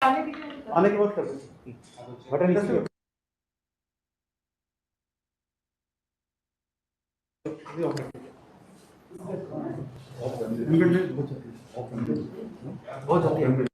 आने के बाद कर दो बटन कैसे बहुत जल्दी है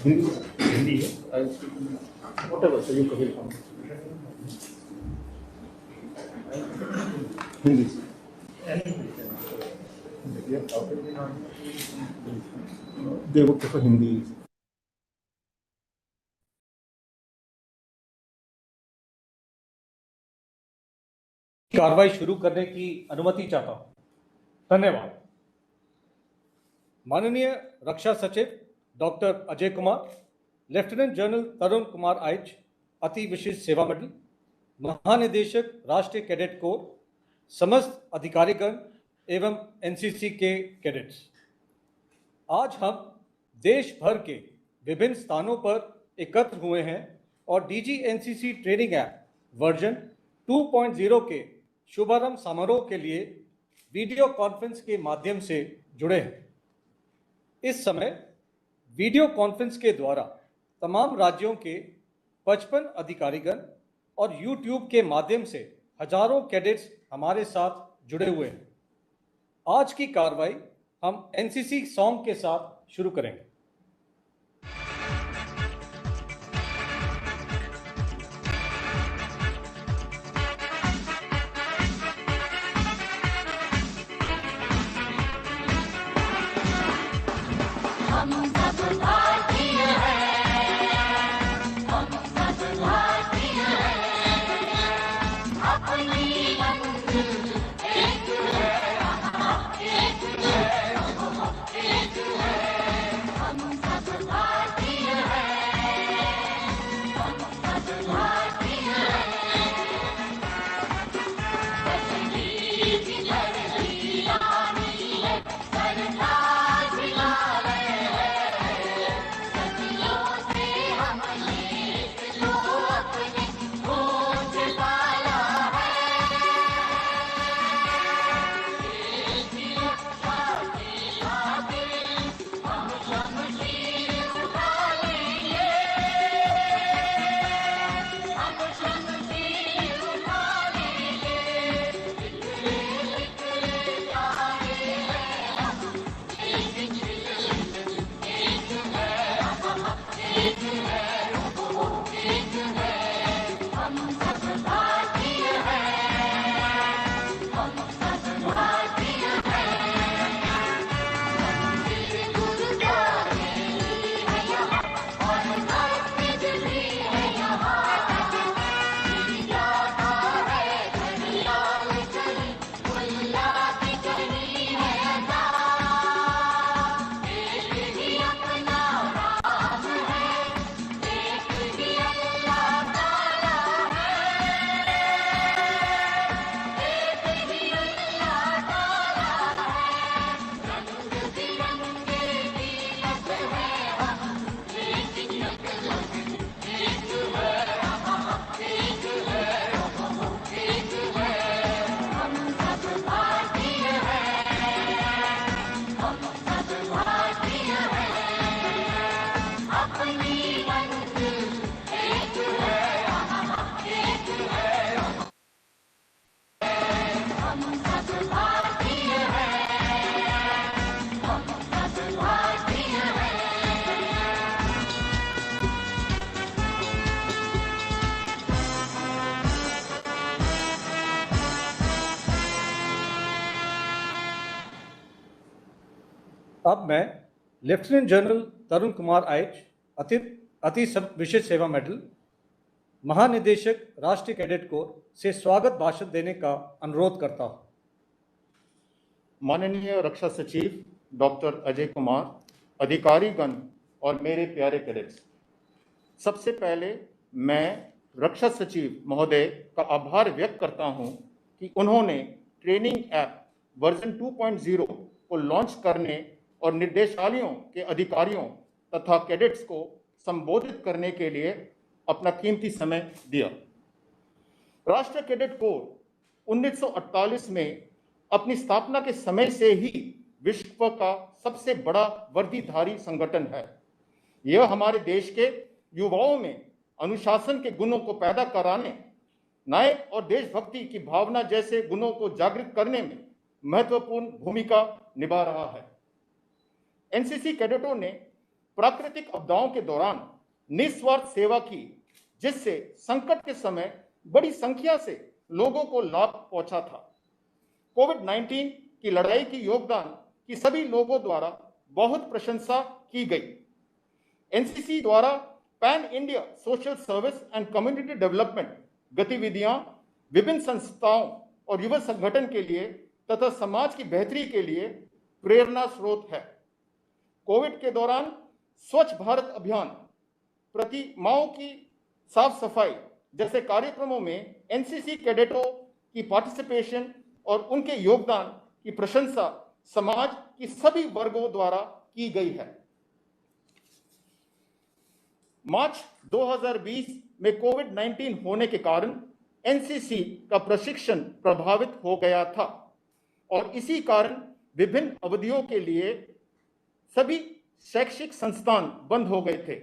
हिंदी है whatever, so you can come. Hindi they would prefer Hindi. कार्रवाई शुरू करने की अनुमति चाहता हूं। धन्यवाद। माननीय रक्षा सचिव doctor Ajay Kumar, lieutenant general Tarun Kumar Aich, अति विशिष्ट सेवा मेडल, महानिदेशक राष्ट्रीय कैडेट कोर, समस्त अधिकारीगण एवं एनसीसी के कैडेट्स, आज हम देश भर के विभिन्न स्थानों पर एकत्र हुए हैं और DG NCC training app version 2.0 के शुभारंभ समारोह के लिए वीडियो कॉन्फ्रेंस के माध्यम से जुड़े हैं। इस समय वीडियो कॉन्फ्रेंस के द्वारा तमाम राज्यों के 55 अधिकारीगण और यूट्यूब के माध्यम से हजारों कैडेट्स हमारे साथ जुड़े हुए हैं। आज की कार्रवाई हम एनसीसी सॉन्ग के साथ शुरू करेंगे। अब मैं लेफ्टिनेंट जनरल तरुण कुमार आइच, अति विशिष्ट सेवा मेडल, महानिदेशक राष्ट्रीय कैडेट कोर से स्वागत भाषण देने का अनुरोध करता हूं। माननीय रक्षा सचिव डॉक्टर अजय कुमार, अधिकारीगण और मेरे प्यारे कैडेट्स, सबसे पहले मैं रक्षा सचिव महोदय का आभार व्यक्त करता हूं कि उन्होंने ट्रेनिंग ऐप वर्जन 2.0 को लॉन्च करने और निर्देशालयों के अधिकारियों तथा कैडेट्स को संबोधित करने के लिए अपना कीमती समय दिया। राष्ट्रीय कैडेट कोर 1948 में अपनी स्थापना के समय से ही विश्व का सबसे बड़ा वर्दीधारी संगठन है। यह हमारे देश के युवाओं में अनुशासन के गुणों को पैदा कराने, न्याय और देशभक्ति की भावना जैसे गुणों को जागृत करने में महत्वपूर्ण भूमिका निभा रहा है। एनसीसी कैडेटों ने प्राकृतिक आपदाओं के दौरान निस्वार्थ सेवा की, जिससे संकट के समय बड़ी संख्या से लोगों को लाभ पहुंचा था। कोविड-19 की लड़ाई की योगदान की सभी लोगों द्वारा बहुत प्रशंसा की गई। एनसीसी द्वारा pan India social service and community development गतिविधियां विभिन्न संस्थाओं और युवा संगठन के लिए तथा समाज की बेहतरी के लिए प्रेरणा स्रोत है। कोविड के दौरान स्वच्छ भारत अभियान, प्रतिमाओं की साफ सफाई जैसे कार्यक्रमों में एनसीसी कैडेटों की पार्टिसिपेशन और उनके योगदान की प्रशंसा समाज की सभी वर्गों द्वारा की गई है। मार्च 2020 में कोविड-19 होने के कारण एनसीसी का प्रशिक्षण प्रभावित हो गया था और इसी कारण विभिन्न अवधियों के लिए सभी शैक्षिक संस्थान बंद हो गए थे।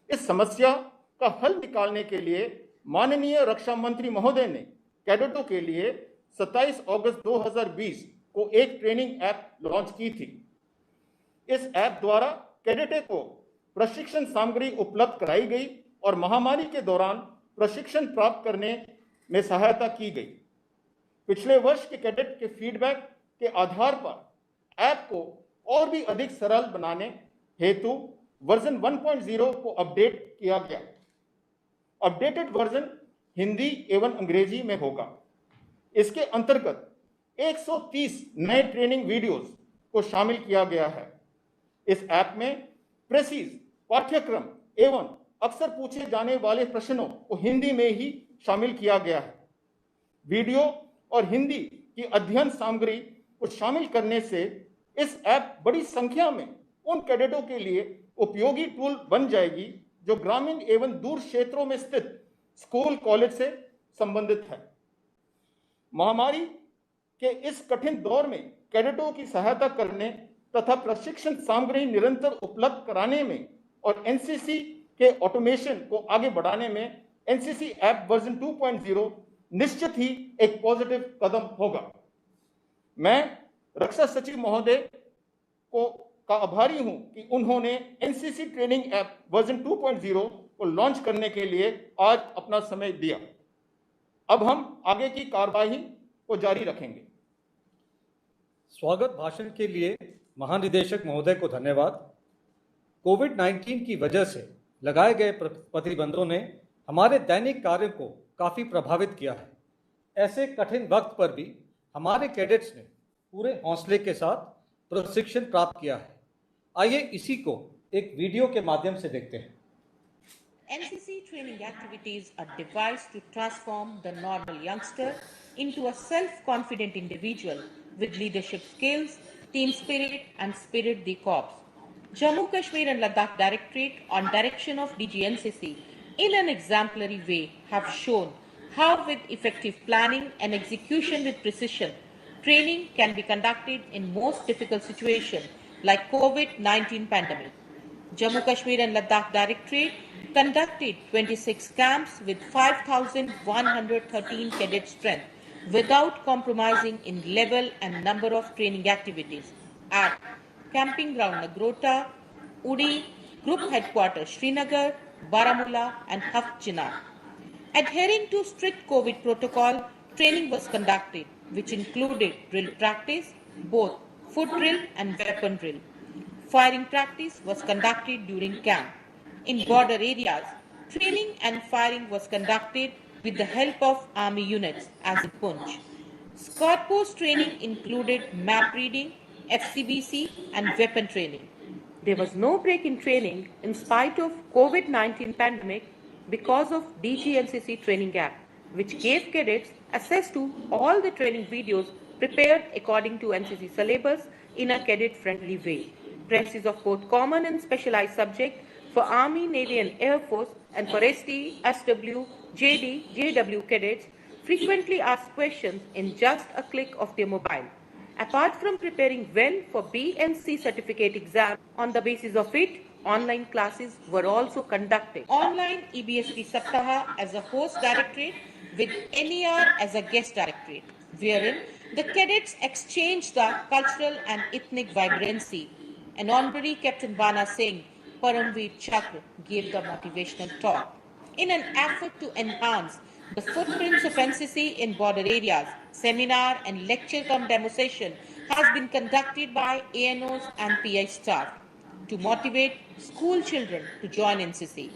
इस समस्या का हल निकालने के लिए माननीय रक्षा मंत्री महोदय ने कैडेटों के लिए 27 अगस्त 2020 को एक ट्रेनिंग ऐप लॉन्च की थी। इस ऐप द्वारा कैडेटों को प्रशिक्षण सामग्री उपलब्ध कराई गई और महामारी के दौरान प्रशिक्षण प्राप्त करने में सहायता की गई। पिछले वर्ष के कैडेट के फीडबैक के आधार पर ऐप को और भी अधिक सरल बनाने हेतु वर्जन 1.0 को अपडेट किया गया। अपडेटेड वर्जन हिंदी एवं अंग्रेजी में होगा। इसके अंतर्गत 130 नए ट्रेनिंग वीडियोस को शामिल किया गया है। इस ऐप में प्रेसीज पाठ्यक्रम एवं अक्सर पूछे जाने वाले प्रश्नों को हिंदी में ही शामिल किया गया है। वीडियो और हिंदी की अध्ययन सामग्री को शामिल करने से इस ऐप बड़ी संख्या में उन कैडेटों के लिए उपयोगी टूल बन जाएगी जो ग्रामीण एवं दूर क्षेत्रों में स्थित स्कूल कॉलेज से संबंधित है। महामारी के इस कठिन दौर में कैडेटों की सहायता करने तथा प्रशिक्षण सामग्री निरंतर उपलब्ध कराने में और एनसीसी के ऑटोमेशन को आगे बढ़ाने में एनसीसी ऐप वर्जन 2.0 निश्चित ही एक पॉजिटिव कदम होगा। मैं रक्षा सचिव महोदय का आभारी हूं कि उन्होंने एनसीसी ट्रेनिंग ऐप वर्जन 2.0 को लॉन्च करने के लिए आज अपना समय दिया। अब हम आगे की कार्यवाही को जारी रखेंगे। स्वागत भाषण के लिए महानिदेशक महोदय को धन्यवाद। कोविड-19 की वजह से लगाए गए प्रतिबंधों ने हमारे दैनिक कार्य को काफ़ी प्रभावित किया है। ऐसे कठिन वक्त पर भी हमारे कैडेट्स ने पूरे हौसले के साथ प्रशिक्षण प्राप्त किया है। आइए इसी को एक वीडियो के माध्यम से देखते हैं। NCC training activities are devised to transform the normal youngster into a self-confident individual with leadership skills, team spirit and spirit the corps. Jammu Kashmir and Ladakh Directorate on direction of DG NCC in an exemplary way have shown how with effective planning and execution with precision, training can be conducted in most difficult situations like COVID-19 pandemic. Jammu Kashmir and Ladakh Directorate conducted 26 camps with 5,113 cadet strength without compromising in level and number of training activities at Camping Ground Nagrota, Uri, Group Headquarters Srinagar, Baramulla and Haft Chinar. Adhering to strict COVID protocol, training was conducted which included drill practice, both foot drill and weapon drill. Firing practice was conducted during camp. In border areas, training and firing was conducted with the help of army units as in Punch. Scout post training included map reading, FCBC and weapon training. There was no break in training in spite of COVID-19 pandemic because of DGNCC training app, which gave cadets access to all the training videos prepared according to NCC syllabus in a cadet-friendly way. Apprentices of both common and specialized subject for Army, Navy and Air Force and for ST, SW, JD, JW cadets frequently ask questions in just a click of their mobile. Apart from preparing well for B and C certificate exam, on the basis of it, online classes were also conducted. Online EBSP Saptaha as a host directorate with NER as a guest directorate, wherein the cadets exchanged the cultural and ethnic vibrancy. An honorary Captain Bana Singh Paramveer Chakra gave the motivational talk. In an effort to enhance the footprints of NCC in border areas, seminar and lecture cum demo session has been conducted by ANOs and PI staff to motivate school children to join NCC.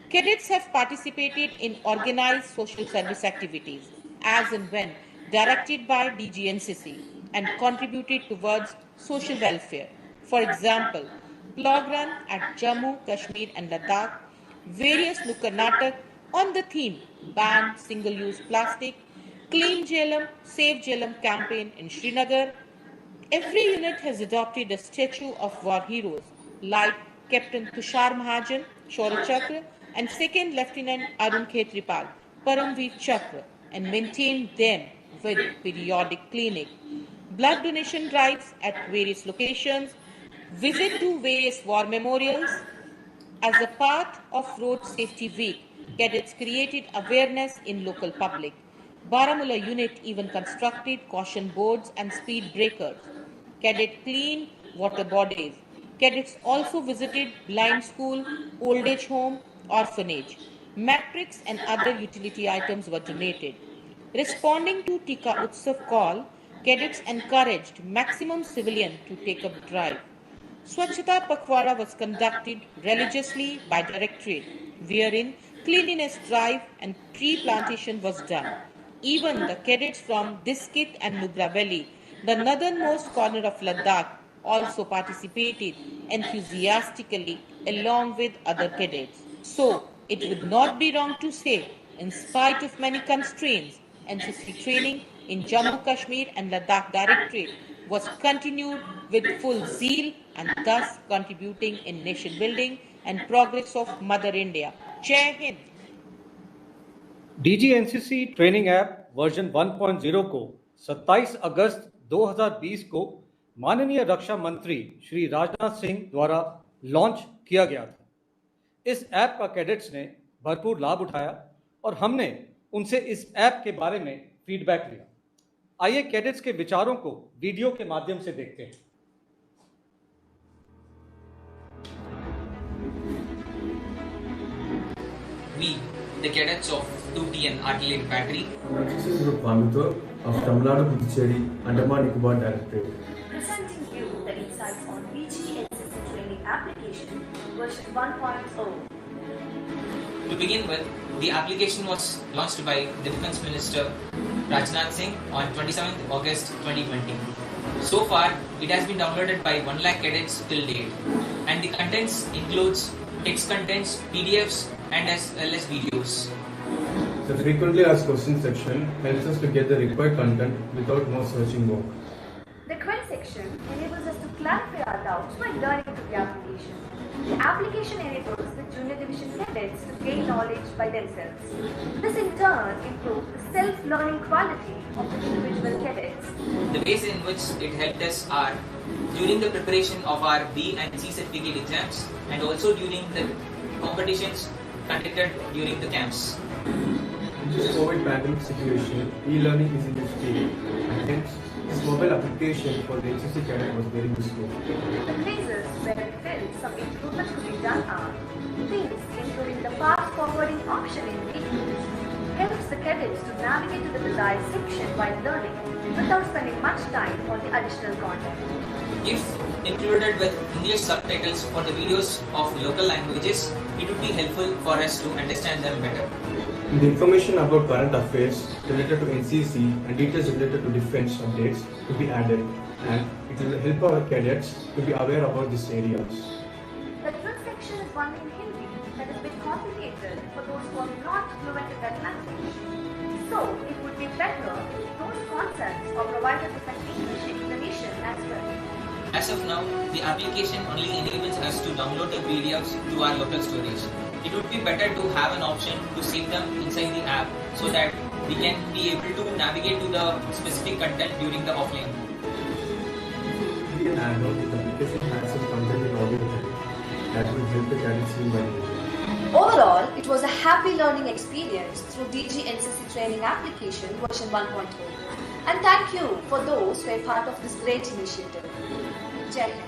Cadets have participated in organized social service activities as and when directed by DGNCC and contributed towards social welfare. For example, blog run at Jammu, Kashmir and Ladakh, various Nukkad Natak on the theme Ban Single-Use Plastic, Clean Jhelum, Save Jhelum campaign in Srinagar. Every unit has adopted a statue of war heroes like Captain Tushar Mahajan, Shaurya Chakra, and Second Lieutenant Arun Khetripal, Paramveer Chakra, and maintained them with periodic cleaning. Blood donation drives at various locations, visit to various war memorials. As a part of Road Safety Week, cadets created awareness in local public. Baramulla unit even constructed caution boards and speed breakers. Cadet cleaned water bodies. Cadets also visited blind school, old age home, orphanage. Matrix and other utility items were donated. Responding to Tika Utsav call, cadets encouraged maximum civilian to take up drive. Swachhata Pakhwara was conducted religiously by directorate, wherein cleanliness drive and tree plantation was done. Even the cadets from Diskit and Nubra Valley, the northernmost corner of Ladakh, also participated enthusiastically along with other cadets. So, it would not be wrong to say, in spite of many constraints, NCC training in Jammu, Kashmir and Ladakh Directorate was continued with full zeal and thus contributing in nation building and progress of Mother India. Jai Hind! DGNCC training app version 1.0 को 27 अगस्त 2020 को माननीय रक्षा मंत्री श्री राजनाथ सिंह द्वारा launch किया गया था। इस app का कैडेट्स ने भरपूर लाभ उठाया और हमने उनसे इस ऐप के बारे में फीडबैक लिया। आइए कैडेट्स के विचारों को वीडियो के माध्यम से देखते हैं। We, the cadets of 2TN Artillery Battery, This is Group Coimbatore of Tamil Nadu, Puducherry, Andaman Nicobar Directorate. Presenting you the insights on DGNCC training application version 1.0. to begin with, the application was launched by the Defence Minister Rajnath Singh on 27th August 2020. So far, it has been downloaded by 1 lakh cadets till date, and the contents includes text contents, PDFs, and as well as videos. The frequently asked questions section helps us to get the required content without more searching work. The quiz section enables us to clarify our doubts while learning through the application. The application enables the junior division cadets to gain knowledge by themselves. This in turn improves the self-learning quality of the individual cadets. The ways in which it helped us are during the preparation of our B and C certificate exams, and also during the competitions conducted during the camps. In this COVID pandemic situation, e-learning is in its peak, and hence this mobile application for the NCC cadet was very useful. The places where we felt some improvements could be done are things including the fast forwarding option in videos helps the cadets to navigate to the desired section while learning without spending much time on the additional content. If included with English subtitles for the videos of local languages, it would be helpful for us to understand them better. The information about current affairs related to NCC and details related to defense updates to be added, and it will help our cadets to be aware about these areas. The drill section is one in Hindi that is a bit complicated for those who are not fluent in that language. So, it would be better if those concepts are provided with an English explanation as well. As of now, the application only enables us to download the PDFs to our local storage. It would be better to have an option to save them inside the app so that we can be able to navigate to the specific content during the offline. The application has some content in audio that will help the cadets in learning. Overall, it was a happy learning experience through DG NCC training application version 1.0. And thank you for those who are part of this great initiative. Jai Hind.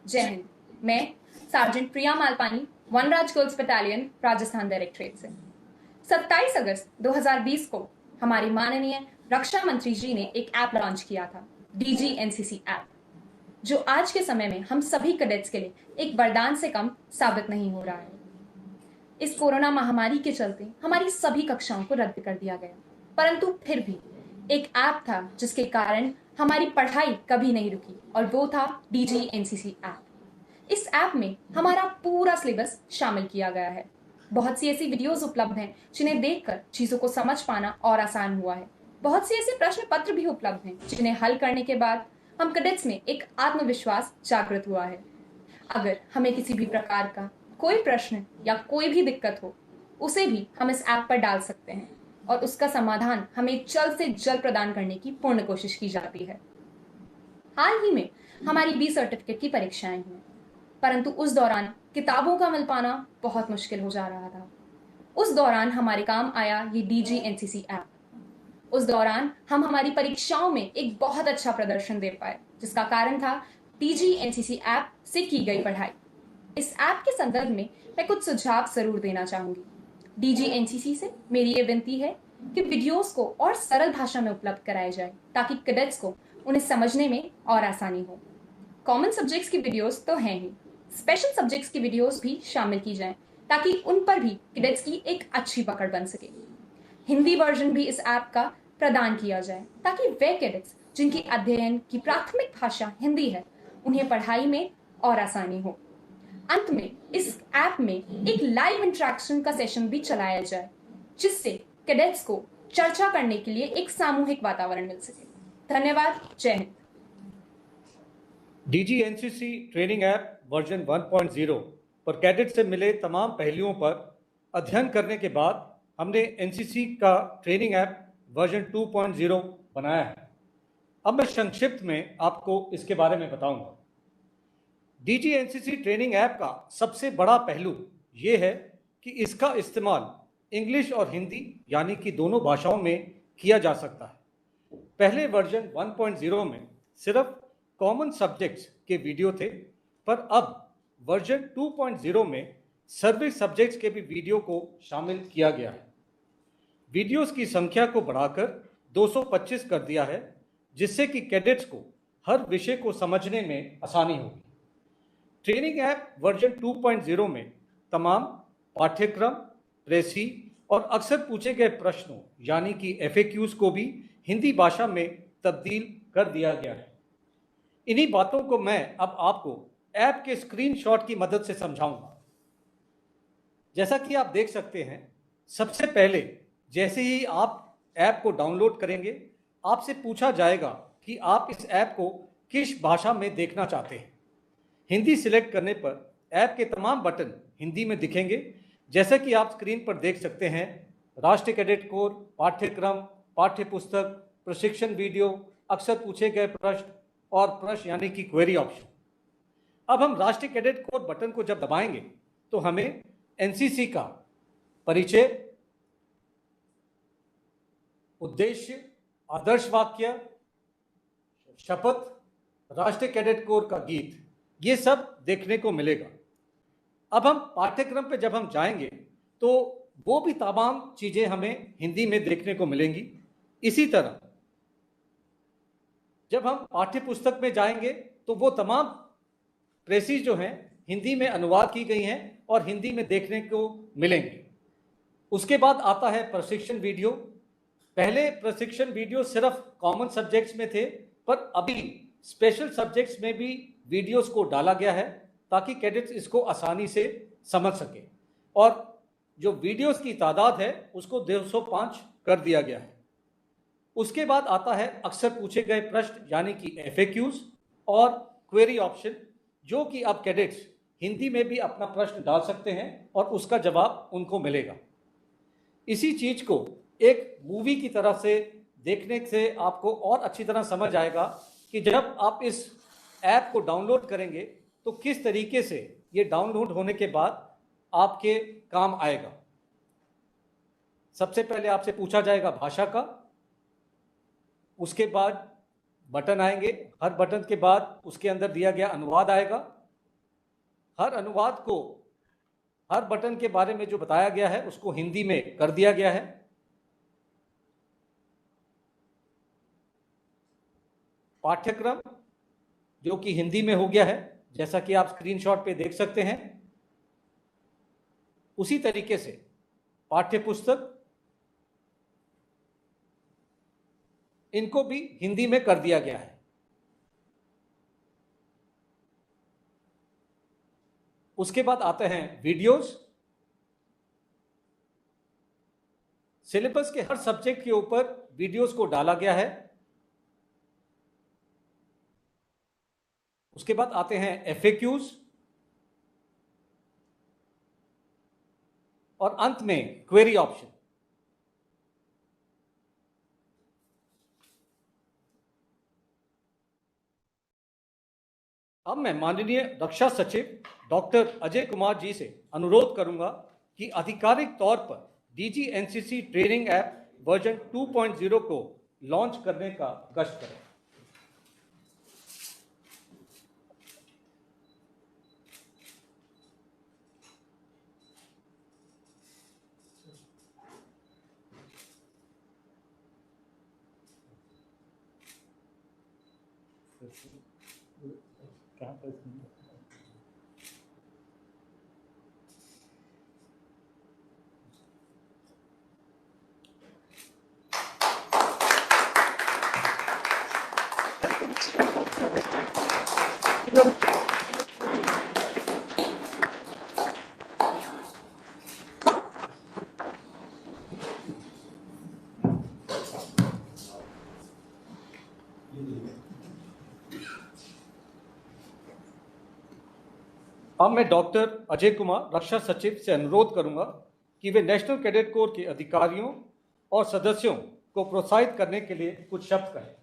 जय हिंद। मैं sergeant प्रिया मालपानी, वनराज girls battalion, Rajasthan directorate से 27 अगस्त 2020 को हमारे माननीय रक्षा मंत्री जी ने एक app launch किया था, DG NCC ऐप, जो आज के समय में हम सभी कैडेट्स के लिए एक वरदान से कम साबित नहीं हो रहा है। इस कोरोना महामारी के चलते हमारी सभी कक्षाओं को रद्द कर दिया गया, परंतु फिर भी एक ऐप था जिसके कारण हमारी पढ़ाई कभी नहीं रुकी, और वो था DG NCC ऐप। इस ऐप में हमारा पूरा सिलेबस शामिल किया गया है। बहुत सी ऐसी वीडियोस उपलब्ध हैं जिन्हें देखकर चीज़ों को समझ पाना और आसान हुआ है। बहुत से ऐसे प्रश्न पत्र भी उपलब्ध हैं जिन्हें हल करने के बाद हम कैडेट्स में एक आत्मविश्वास जागृत हुआ है। अगर हमें किसी भी प्रकार का कोई प्रश्न या कोई भी दिक्कत हो, उसे भी हम इस ऐप पर डाल सकते हैं और उसका समाधान हमें जल्द से जल्द प्रदान करने की पूर्ण कोशिश की जाती है। हाल ही में हमारी B सर्टिफिकेट की परीक्षाएं हुई, परंतु उस दौरान किताबों का मिल पाना बहुत मुश्किल हो जा रहा था। उस दौरान हमारे काम आया ये DG NCC ऐप। उस दौरान हम हमारी परीक्षाओं में एक बहुत अच्छा प्रदर्शन दे पाए, जिसका कारण था DG NCC ऐप से की गई पढ़ाई। इस ऐप के संदर्भ में मैं कुछ सुझाव जरूर देना चाहूंगी। DG NCC से मेरी ये विनती है कि वीडियोस को और सरल भाषा में उपलब्ध कराए जाए, ताकि कैडेट्स को उन्हें समझने में और आसानी हो। कॉमन सब्जेक्ट्स की वीडियोस तो हैं ही, स्पेशल सब्जेक्ट्स की वीडियोस भी शामिल की जाएं, ताकि उन पर भी कैडेट्स की एक अच्छी पकड़ बन सके। हिंदी वर्जन भी इस ऐप का प्रदान किया जाए, ताकि वे कैडेट्स जिनकी अध्ययन की प्राथमिक भाषा हिंदी है, उन्हें पढ़ाई में और आसानी हो। अंत में इस ऐप में एक लाइव इंटरेक्शन का सेशन भी चलाया जाए, जिससे कैडेट्स को चर्चा करने के लिए एक सामूहिक वातावरण मिल सके। धन्यवाद। जय Hind. DG NCC training app version 1.0 पर कैडेट से मिले तमाम पहलुओं पर अध्ययन करने के बाद हमने NCC का ट्रेनिंग ऐप वर्जन 2.0 बनाया है। अब मैं संक्षिप्त में आपको इसके बारे में बताऊंगा। DG NCC ट्रेनिंग ऐप का सबसे बड़ा पहलू ये है कि इसका इस्तेमाल इंग्लिश और हिंदी यानी कि दोनों भाषाओं में किया जा सकता है। पहले वर्जन 1.0 में सिर्फ कॉमन सब्जेक्ट्स के वीडियो थे, पर अब वर्जन 2.0 में सर्विस सब्जेक्ट्स के भी वीडियो को शामिल किया गया है। वीडियोस की संख्या को बढ़ाकर 225 कर दिया है, जिससे कि कैडेट्स को हर विषय को समझने में आसानी होगी। ट्रेनिंग ऐप वर्जन 2.0 में तमाम पाठ्यक्रम, प्रेसी और अक्सर पूछे गए प्रश्नों यानी कि FAQs को भी हिंदी भाषा में तब्दील कर दिया गया है। इन्हीं बातों को मैं अब आपको ऐप के स्क्रीनशॉट की मदद से समझाऊंगा। जैसा कि आप देख सकते हैं, सबसे पहले जैसे ही आप ऐप को डाउनलोड करेंगे, आपसे पूछा जाएगा कि आप इस ऐप को किस भाषा में देखना चाहते हैं। हिंदी सिलेक्ट करने पर ऐप के तमाम बटन हिंदी में दिखेंगे, जैसा कि आप स्क्रीन पर देख सकते हैं। राष्ट्रीय कैडेट कोर, पाठ्यक्रम, पाठ्य पुस्तक, प्रशिक्षण वीडियो, अक्सर पूछे गए प्रश्न और प्रश्न यानी कि क्वेरी ऑप्शन। अब हम राष्ट्रीय कैडेट कोर बटन को जब दबाएंगे तो हमें NCC का परिचय, उद्देश्य, आदर्श वाक्य, शपथ, राष्ट्रीय कैडेट कोर का गीत, ये सब देखने को मिलेगा। अब हम पाठ्यक्रम पे जब हम जाएंगे तो वो भी तमाम चीज़ें हमें हिंदी में देखने को मिलेंगी। इसी तरह जब हम पाठ्य पुस्तक में जाएंगे तो वो तमाम प्रेसीज जो हैं हिंदी में अनुवाद की गई हैं और हिंदी में देखने को मिलेंगे। उसके बाद आता है प्रशिक्षण वीडियो। पहले प्रशिक्षण वीडियो सिर्फ कॉमन सब्जेक्ट्स में थे, पर अभी स्पेशल सब्जेक्ट्स में भी वीडियोस को डाला गया है ताकि कैडेट्स इसको आसानी से समझ सके, और जो वीडियोस की तादाद है उसको 205 कर दिया गया है। उसके बाद आता है अक्सर पूछे गए प्रश्न यानी कि FAQs और क्वेरी ऑप्शन, जो कि अब कैडेट्स हिंदी में भी अपना प्रश्न डाल सकते हैं और उसका जवाब उनको मिलेगा। इसी चीज़ को एक मूवी की तरह से देखने से आपको और अच्छी तरह समझ आएगा कि जब आप इस ऐप को डाउनलोड करेंगे तो किस तरीके से ये डाउनलोड होने के बाद आपके काम आएगा। सबसे पहले आपसे पूछा जाएगा भाषा का, उसके बाद बटन आएंगे, हर बटन के बाद उसके अंदर दिया गया अनुवाद आएगा, हर अनुवाद को, हर बटन के बारे में जो बताया गया है उसको हिंदी में कर दिया गया है। पाठ्यक्रम जो कि हिंदी में हो गया है, जैसा कि आप स्क्रीनशॉट पे देख सकते हैं। उसी तरीके से पाठ्यपुस्तक, इनको भी हिंदी में कर दिया गया है। उसके बाद आते हैं वीडियोस। सिलेबस के हर सब्जेक्ट के ऊपर वीडियोस को डाला गया है। उसके बाद आते हैं FAQs और अंत में क्वेरी ऑप्शन। अब मैं माननीय रक्षा सचिव डॉक्टर अजय कुमार जी से अनुरोध करूंगा कि आधिकारिक तौर पर DG NCC training app version 2.0 को लॉन्च करने का कष्ट करें। कहाँ पर अब मैं डॉक्टर अजय कुमार रक्षा सचिव से अनुरोध करूंगा कि वे नेशनल कैडेट कोर के अधिकारियों और सदस्यों को प्रोत्साहित करने के लिए कुछ शब्द कहें।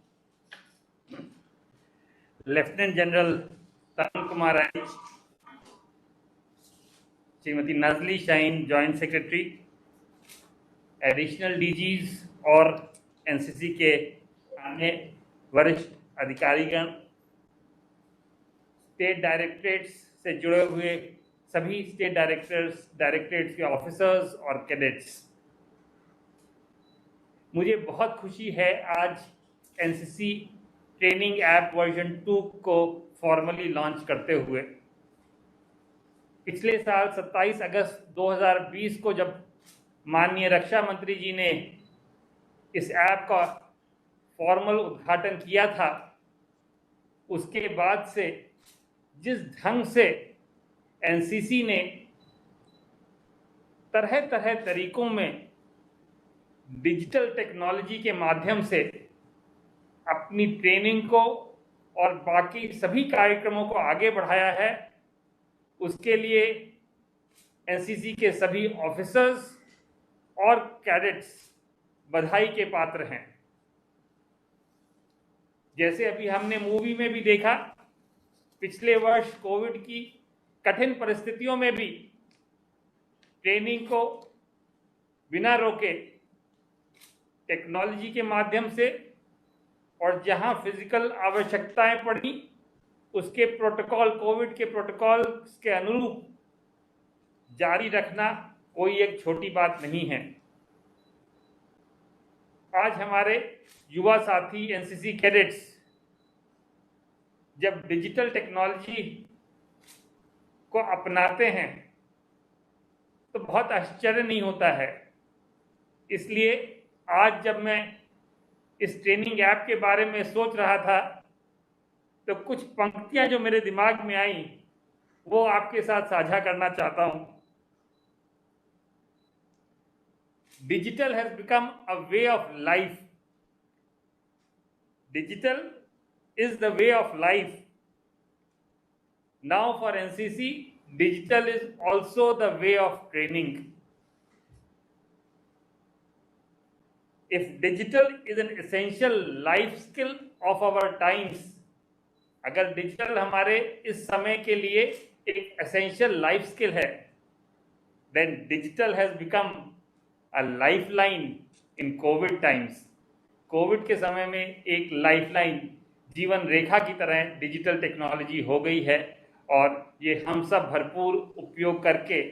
Lieutenant general Tarun Kumar Aich, Shrimati Najli Shaheen joint secretary, additional DGs और NCC के अन्य वरिष्ठ अधिकारीगण, स्टेट डायरेक्टरेट्स से जुड़े हुए सभी स्टेट डायरेक्टरेट्स के ऑफिसर्स और कैडेट्स, मुझे बहुत खुशी है आज NCC ट्रेनिंग ऐप वर्जन 2 को फॉर्मली लॉन्च करते हुए। पिछले साल 27 अगस्त 2020 को जब माननीय रक्षा मंत्री जी ने इस ऐप का फॉर्मल उद्घाटन किया था, उसके बाद से जिस ढंग से NCC ने तरह तरह तरीकों में डिजिटल टेक्नोलॉजी के माध्यम से अपनी ट्रेनिंग को और बाकी सभी कार्यक्रमों को आगे बढ़ाया है, उसके लिए NCC के सभी ऑफिसर्स और कैडेट्स बधाई के पात्र हैं। जैसे अभी हमने मूवी में भी देखा, पिछले वर्ष कोविड की कठिन परिस्थितियों में भी ट्रेनिंग को बिना रोके टेक्नोलॉजी के माध्यम से और जहां फिजिकल आवश्यकताएं पड़ी उसके प्रोटोकॉल, कोविड के प्रोटोकॉल के अनुरूप जारी रखना कोई एक छोटी बात नहीं है। आज हमारे युवा साथी NCC कैडेट्स जब डिजिटल टेक्नोलॉजी को अपनाते हैं तो बहुत आश्चर्य नहीं होता है। इसलिए आज जब मैं इस ट्रेनिंग ऐप के बारे में सोच रहा था तो कुछ पंक्तियां जो मेरे दिमाग में आई वो आपके साथ साझा करना चाहता हूं। Digital has become a way of life. Digital is the way of life. Now for NCC, digital is also the way of training. If digital is an essential life skill of our times, अगर digital हमारे इस समय के लिए एक essential life skill है, then digital has become a lifeline in COVID times. Covid के समय में एक लाइफलाइन, जीवन रेखा की तरह डिजिटल टेक्नोलॉजी हो गई है और ये हम सब भरपूर उपयोग करके,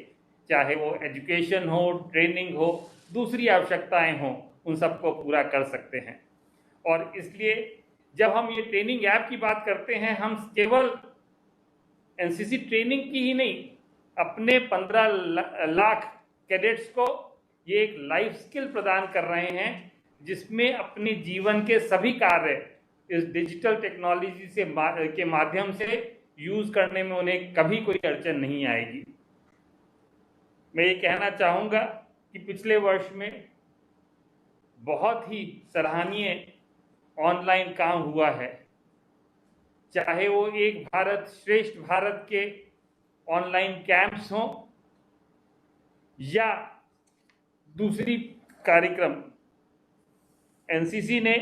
चाहे वो एजुकेशन हो, ट्रेनिंग हो, दूसरी आवश्यकताएं हों, उन सबको पूरा कर सकते हैं। और इसलिए जब हम ये ट्रेनिंग ऐप की बात करते हैं, हम केवल एनसीसी ट्रेनिंग की ही नहीं, अपने 15 लाख कैडेट्स को ये एक लाइफ स्किल प्रदान कर रहे हैं, जिसमें अपने जीवन के सभी कार्य इस डिजिटल टेक्नोलॉजी से के माध्यम से यूज करने में उन्हें कभी कोई अड़चन नहीं आएगी। मैं ये कहना चाहूँगा कि पिछले वर्ष में बहुत ही सराहनीय ऑनलाइन काम हुआ है, चाहे वो एक भारत श्रेष्ठ भारत के ऑनलाइन कैंप्स हों या दूसरी कार्यक्रम। एनसीसी ने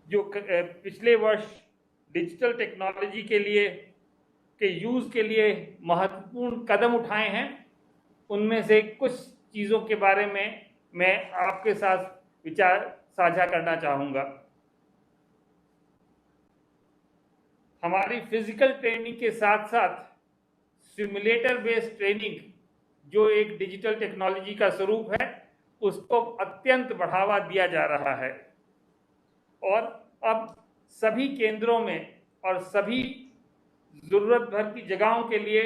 जो पिछले वर्ष डिजिटल टेक्नोलॉजी के यूज़ के लिए महत्वपूर्ण कदम उठाए हैं, उनमें से कुछ चीज़ों के बारे में मैं आपके साथ विचार साझा करना चाहूँगा। हमारी फिजिकल ट्रेनिंग के साथ साथ सिमुलेटर बेस्ड ट्रेनिंग, जो एक डिजिटल टेक्नोलॉजी का स्वरूप है, उसको अत्यंत बढ़ावा दिया जा रहा है। और अब सभी केंद्रों में और सभी ज़रूरत भर की जगहों के लिए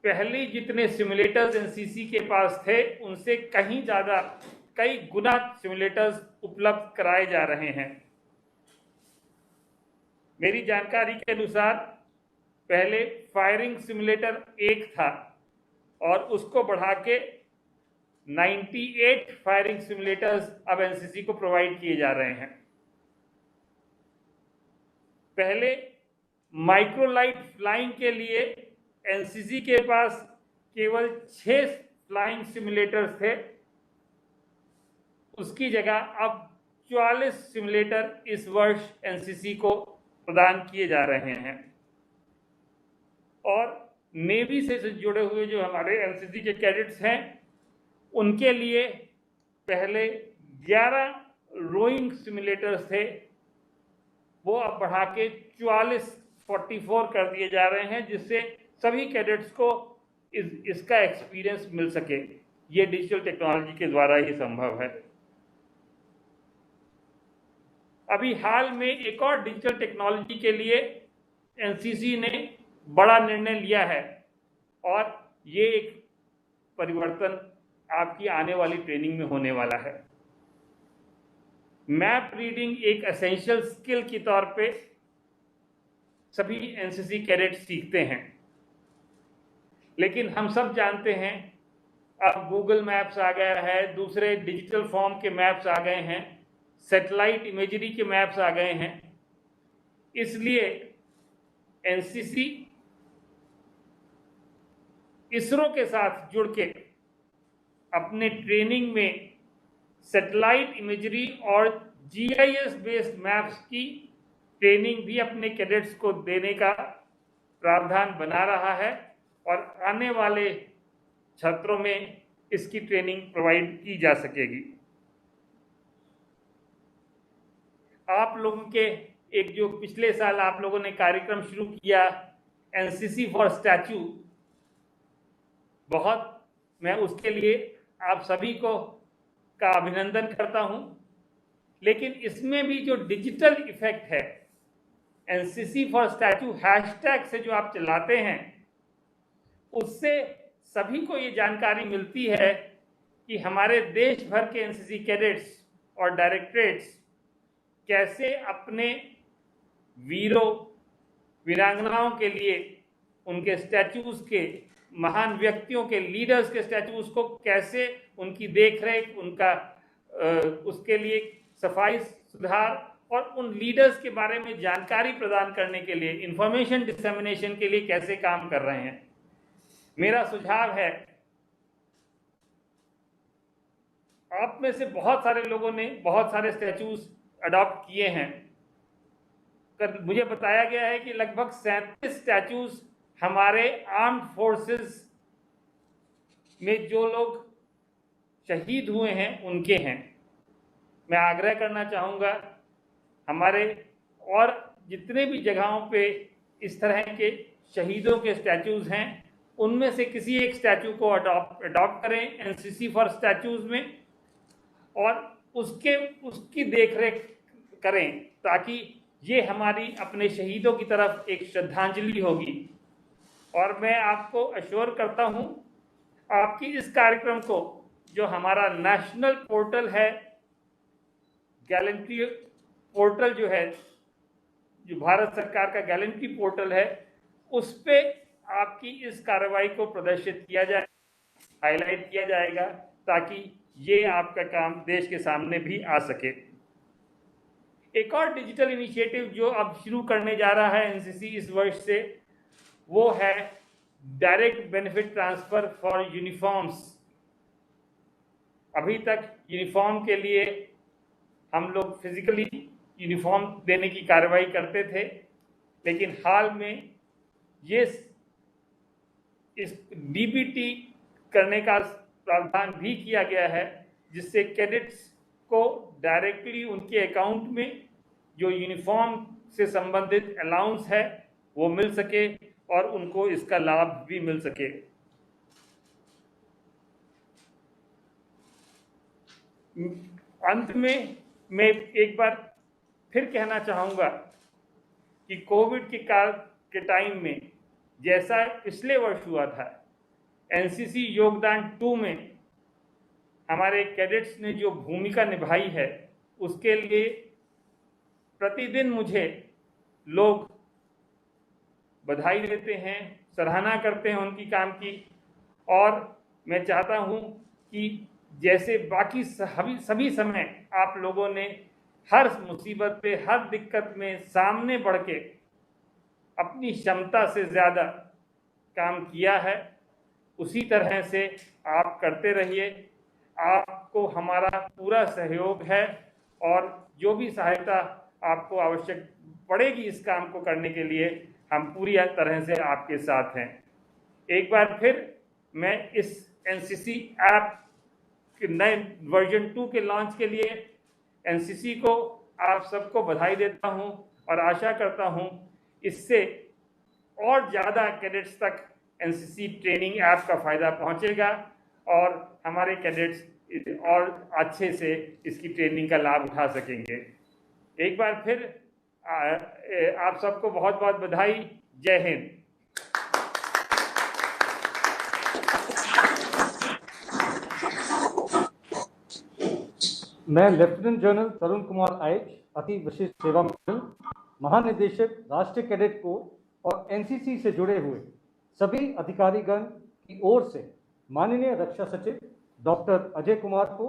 पहले जितने सिमुलेटर्स एनसीसी के पास थे, उनसे कहीं ज़्यादा, कई गुना सिमुलेटर्स उपलब्ध कराए जा रहे हैं। मेरी जानकारी के अनुसार पहले फायरिंग सिमुलेटर 1 था और उसको बढ़ा के 98 फायरिंग सिमुलेटर्स अब एनसीसी को प्रोवाइड किए जा रहे हैं। पहले माइक्रोलाइट फ्लाइंग के लिए एनसीसी के पास केवल 6 फ्लाइंग सिमुलेटर्स थे, उसकी जगह अब 44 सिमुलेटर इस वर्ष एनसीसी को प्रदान किए जा रहे हैं। और नेवी से जुड़े हुए जो हमारे एनसीसी के कैडेट्स हैं, उनके लिए पहले 11 रोइंग सिमुलेटर्स थे, वो अब बढ़ा के 44 कर दिए जा रहे हैं, जिससे सभी कैडेट्स को इसका एक्सपीरियंस मिल सके। ये डिजिटल टेक्नोलॉजी के द्वारा ही संभव है। अभी हाल में एक और डिजिटल टेक्नोलॉजी के लिए एनसीसी ने बड़ा निर्णय लिया है, और ये एक परिवर्तन आपकी आने वाली ट्रेनिंग में होने वाला है। मैप रीडिंग एक एसेंशियल स्किल के तौर पे सभी एनसीसी कैडेट्स सीखते हैं, लेकिन हम सब जानते हैं अब गूगल मैप्स आ गया है, दूसरे डिजिटल फॉर्म के मैप्स आ गए हैं, सैटेलाइट इमेजरी के मैप्स आ गए हैं। इसलिए एनसीसी इसरो के साथ जुड़ के अपने ट्रेनिंग में सैटेलाइट इमेजरी और जीआईएस बेस्ड मैप्स की ट्रेनिंग भी अपने कैडेट्स को देने का प्रावधान बना रहा है, और आने वाले छात्रों में इसकी ट्रेनिंग प्रोवाइड की जा सकेगी। आप लोगों के एक जो पिछले साल आप लोगों ने कार्यक्रम शुरू किया एनसीसी फॉर स्टैच्यू, बहुत मैं उसके लिए आप सभी को का अभिनंदन करता हूं। लेकिन इसमें भी जो डिजिटल इफेक्ट है, एनसीसी फॉर स्टैच्यू हैशटैग से जो आप चलाते हैं, उससे सभी को ये जानकारी मिलती है कि हमारे देश भर के एनसीसी कैडेट्स और डायरेक्टरेट्स कैसे अपने वीरों वीरांगनाओं के लिए उनके स्टैचूज़ के, महान व्यक्तियों के, लीडर्स के स्टैचूज़ को कैसे उनकी देखरेख, उनका उसके लिए सफाई सुधार और उन लीडर्स के बारे में जानकारी प्रदान करने के लिए, इंफॉर्मेशन डिसेमिनेशन के लिए कैसे काम कर रहे हैं। मेरा सुझाव है, आप में से बहुत सारे लोगों ने बहुत सारे स्टैचूज अडॉप्ट किए हैं। मुझे बताया गया है कि लगभग 37 स्टैचूज हमारे आर्म्ड फोर्सेस में जो लोग शहीद हुए हैं उनके हैं। मैं आग्रह करना चाहूँगा, हमारे और जितने भी जगहों पे इस तरह के शहीदों के स्टैचूज हैं, उनमें से किसी एक स्टैचू को अडॉप्ट करें एनसीसी फॉर स्टैचूज में, और उसकी देखरेख करें, ताकि ये हमारी अपने शहीदों की तरफ एक श्रद्धांजलि होगी। और मैं आपको अश्योर करता हूँ, आपकी इस कार्यक्रम को जो हमारा नेशनल पोर्टल है, गैलेंट्री पोर्टल जो है, जो भारत सरकार का गैलेंट्री पोर्टल है, उस पे आपकी इस कार्रवाई को प्रदर्शित किया जाए, हाईलाइट किया जाएगा, ताकि ये आपका काम देश के सामने भी आ सके। एक और डिजिटल इनिशिएटिव जो अब शुरू करने जा रहा है एनसीसी इस वर्ष से, वो है direct benefit transfer for uniforms. अभी तक यूनिफॉर्म के लिए हम लोग फिजिकली यूनिफॉर्म देने की कार्रवाई करते थे, लेकिन हाल में ये इस डीबीटी करने का प्रावधान भी किया गया है, जिससे कैडेट्स को डायरेक्टली उनके अकाउंट में जो यूनिफॉर्म से संबंधित अलाउंस है वो मिल सके और उनको इसका लाभ भी मिल सके। अंत में मैं एक बार फिर कहना चाहूँगा कि कोविड के काल के टाइम में जैसा पिछले वर्ष हुआ था, एनसीसी योगदान 2 में हमारे कैडेट्स ने जो भूमिका निभाई है, उसके लिए प्रतिदिन मुझे लोग बधाई देते हैं, सराहना करते हैं उनकी काम की। और मैं चाहता हूं कि जैसे बाकी सभी समय आप लोगों ने हर मुसीबत पे, हर दिक्कत में सामने बढ़ के अपनी क्षमता से ज़्यादा काम किया है, उसी तरह से आप करते रहिए। आपको हमारा पूरा सहयोग है और जो भी सहायता आपको आवश्यक पड़ेगी इस काम को करने के लिए, हम पूरी तरह से आपके साथ हैं। एक बार फिर मैं इस एनसीसी ऐप के नए वर्जन 2 के लॉन्च के लिए एनसीसी को, आप सबको बधाई देता हूं और आशा करता हूं इससे और ज़्यादा कैडेट्स तक एनसीसी ट्रेनिंग ऐप का फ़ायदा पहुंचेगा और हमारे कैडेट्स और अच्छे से इसकी ट्रेनिंग का लाभ उठा सकेंगे। एक बार फिर आप सबको बहुत बहुत बधाई। जय हिंद। मैं लेफ्टिनेंट जनरल तरुण कुमार आइच, अति विशिष्ट सेवा मेडल, महानिदेशक राष्ट्रीय कैडेट कोर और एनसीसी से जुड़े हुए सभी अधिकारीगण की ओर से माननीय रक्षा सचिव डॉक्टर अजय कुमार को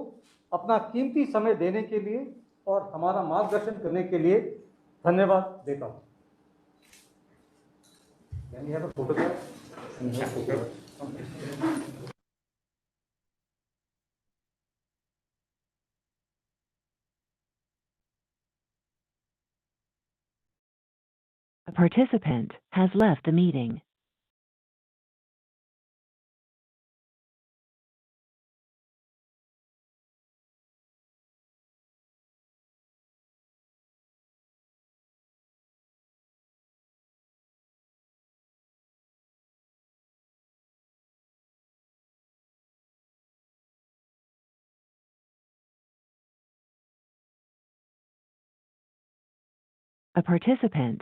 अपना कीमती समय देने के लिए और हमारा मार्गदर्शन करने के लिए धन्यवाद देता हूँ। A participant has left the meeting. A participant